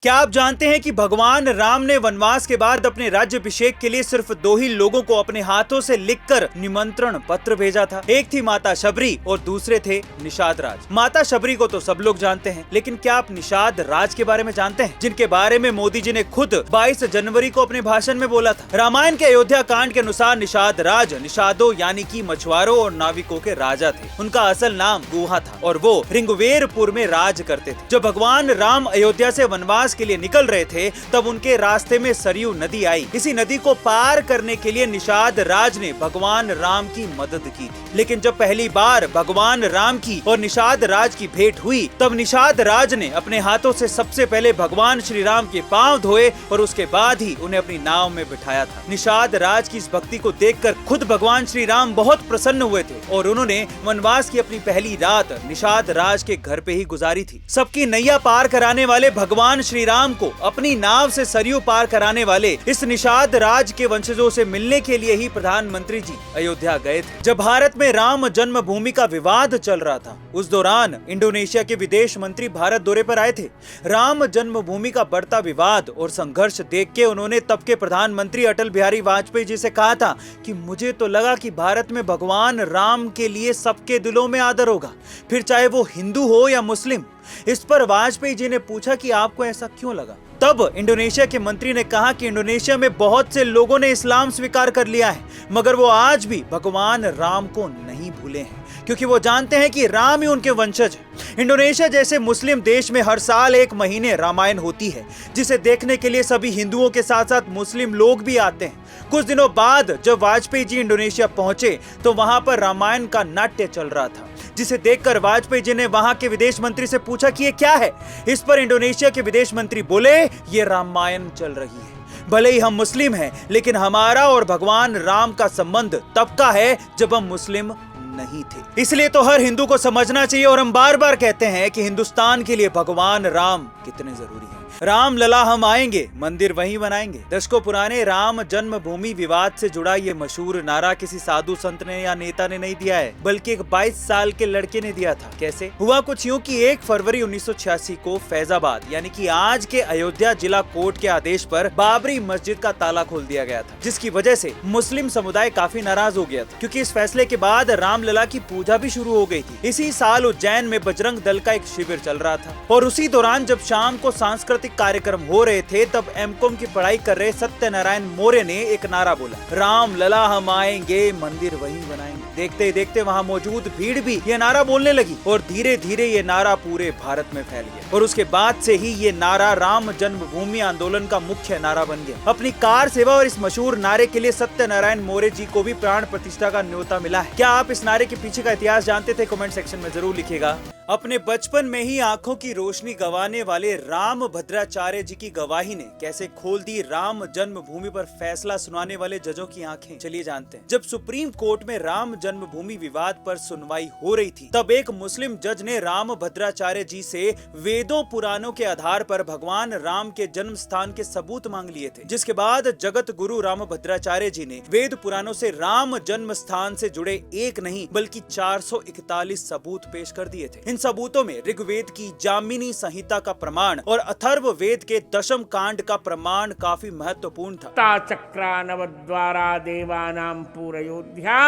क्या आप जानते हैं कि भगवान राम ने वनवास के बाद अपने राज्याभिषेक के लिए सिर्फ 2 ही लोगों को अपने हाथों से लिखकर निमंत्रण पत्र भेजा था। एक थी माता शबरी और दूसरे थे निषाद राज। माता शबरी को तो सब लोग जानते हैं, लेकिन क्या आप निषाद राज के बारे में जानते हैं, जिनके बारे में मोदी जी ने खुद 22 जनवरी को अपने भाषण में बोला था। रामायण के अयोध्या कांड के अनुसार निषाद राज निषादों यानी कि मछुआरों और नाविकों के राजा थे। उनका असल नाम गुहा था और वो ऋग्वेरपुर में राज करते थे। जब भगवान राम अयोध्या से वनवास के लिए निकल रहे थे, तब उनके रास्ते में सरयू नदी आई। इसी नदी को पार करने के लिए निषाद राज ने भगवान राम की मदद की थी। लेकिन जब पहली बार भगवान राम की और निषाद राज की भेंट हुई, तब निषाद राज ने अपने हाथों से सबसे पहले भगवान श्री राम के पांव धोए और उसके बाद ही उन्हें अपनी नाव में बिठाया था। निषाद राज की इस भक्ति को देखकर खुद भगवान श्री राम बहुत प्रसन्न हुए थे और उन्होंने वनवास की अपनी पहली रात निषाद राज के घर पे ही गुजारी थी। सबकी नैया पार कराने वाले भगवान श्री राम को अपनी नाव से सरयू पार कराने वाले इस निषाद राज के वंशजों से मिलने के लिए ही प्रधानमंत्री जी अयोध्या गए थे। जब भारत में राम जन्मभूमि का विवाद चल रहा था, उस दौरान इंडोनेशिया के विदेश मंत्री भारत दौरे पर आए थे। राम जन्मभूमि का बढ़ता विवाद और संघर्ष देख के उन्होंने तब के प्रधानमंत्री अटल बिहारी वाजपेयी जी से कहा था कि मुझे तो लगा कि भारत में भगवान राम के लिए सबके दिलों में आदर होगा, फिर चाहे वो हिंदू हो या मुस्लिम। इस पर वाजपेयी जी ने पूछा कि आपको ऐसा क्यों लगा? तब इंडोनेशिया के मंत्री ने कहा कि इंडोनेशिया में बहुत से लोगों ने इस्लाम स्वीकार कर लिया है, मगर वो आज भी भगवान राम को नहीं भूले हैं, क्योंकि वो जानते हैं कि राम ही उनके वंशज है। इंडोनेशिया जैसे मुस्लिम देश में हर साल 1 महीने रामायण होती है, जिसे देखने के लिए सभी हिंदुओं के साथ साथ मुस्लिम लोग भी आते हैं। कुछ दिनों बाद जब वाजपेयी जी इंडोनेशिया पहुंचे, तो वहां पर रामायण का नाट्य चल रहा था, जिसे देखकर वाजपेयी जी ने वहां के विदेश मंत्री से पूछा कि ये क्या है। इस पर इंडोनेशिया के विदेश मंत्री बोले, ये रामायण चल रही है। भले ही हम मुस्लिम हैं, लेकिन हमारा और भगवान राम का संबंध तब का है जब हम मुस्लिम नहीं थे। इसलिए तो हर हिंदू को समझना चाहिए और हम बार बार कहते हैं कि हिंदुस्तान के लिए भगवान राम कितने जरूरी हैं। राम लला हम आएंगे, मंदिर वहीं बनाएंगे। दशकों पुराने राम जन्मभूमि विवाद से जुड़ा ये मशहूर नारा किसी साधु संत ने या नेता ने नहीं दिया है, बल्कि एक 22 साल के लड़के ने दिया था। कैसे हुआ? कुछ यूं कि 1 फरवरी 1986 को फैजाबाद यानी कि आज के अयोध्या जिला कोर्ट के आदेश पर बाबरी मस्जिद का ताला खोल दिया गया था, जिसकी वजह से मुस्लिम समुदाय काफी नाराज हो गया था, क्योंकि इस फैसले के बाद रामलला की पूजा भी शुरू हो गई थी। इसी साल उज्जैन में बजरंग दल का एक शिविर चल रहा था और उसी दौरान जब शाम को सांस्कृतिक कार्यक्रम हो रहे थे, तब एमकॉम की पढ़ाई कर रहे सत्यनारायण मौर्य ने एक नारा बोला, राम लला हम आएंगे, मंदिर वहीं बनाएंगे। देखते ही देखते वहां मौजूद भीड़ भी ये नारा बोलने लगी और धीरे धीरे ये नारा पूरे भारत में फैल गया और उसके बाद से ही ये नारा राम जन्मभूमि आंदोलन का मुख्य नारा बन गया। अपनी कार सेवा और इस मशहूर नारे के लिए सत्यनारायण मौर्य जी को भी प्राण प्रतिष्ठा का न्योता मिला है। क्या आप इस नारे के पीछे का इतिहास जानते थे? कमेंट सेक्शन में जरूर लिखिएगा। अपने बचपन में ही आंखों की रोशनी गंवाने वाले राम भद्राचार्य जी की गवाही ने कैसे खोल दी राम जन्मभूमि पर फैसला सुनाने वाले जजों की आंखें। चलिए जानते हैं। जब सुप्रीम कोर्ट में राम जन्मभूमि विवाद पर सुनवाई हो रही थी, तब एक मुस्लिम जज ने राम भद्राचार्य जी से वेदों पुराणों के आधार पर भगवान राम के जन्म स्थान के सबूत मांग लिए थे, जिसके बाद जगत गुरु राम भद्राचार्य जी ने वेद पुराणों से राम जन्म स्थान से जुड़े एक नहीं बल्कि 441 सबूत पेश कर दिए थे। इन सबूतों में ऋग्वेद की जामिनी संहिता का प्रमाण और अथर्व वेद के दशम कांड का प्रमाण काफी महत्वपूर्ण था। चक्रानवद्वारा देवानां पूरयोध्या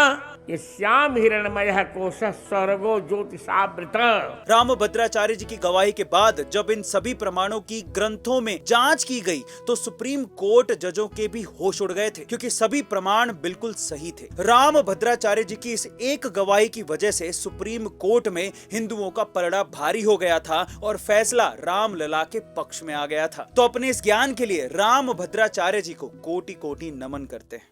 यस्याम हिरणमयः कोशः स्वर्गो ज्योतिषावृत। राम भद्राचार्य जी की गवाही के बाद जब इन सभी प्रमाणों की ग्रंथों में जांच की गई, तो सुप्रीम कोर्ट जजों के भी होश उड़ गए थे, क्योंकि सभी प्रमाण बिल्कुल सही थे। राम भद्राचार्य जी की इस एक गवाही की वजह से सुप्रीम कोर्ट में हिंदुओं का पलड़ा भारी हो गया था और फैसला राम लला के पक्ष में आ गया था। तो अपने इस ज्ञान के लिए राम भद्राचार्य जी को कोटि कोटि नमन करते हैं।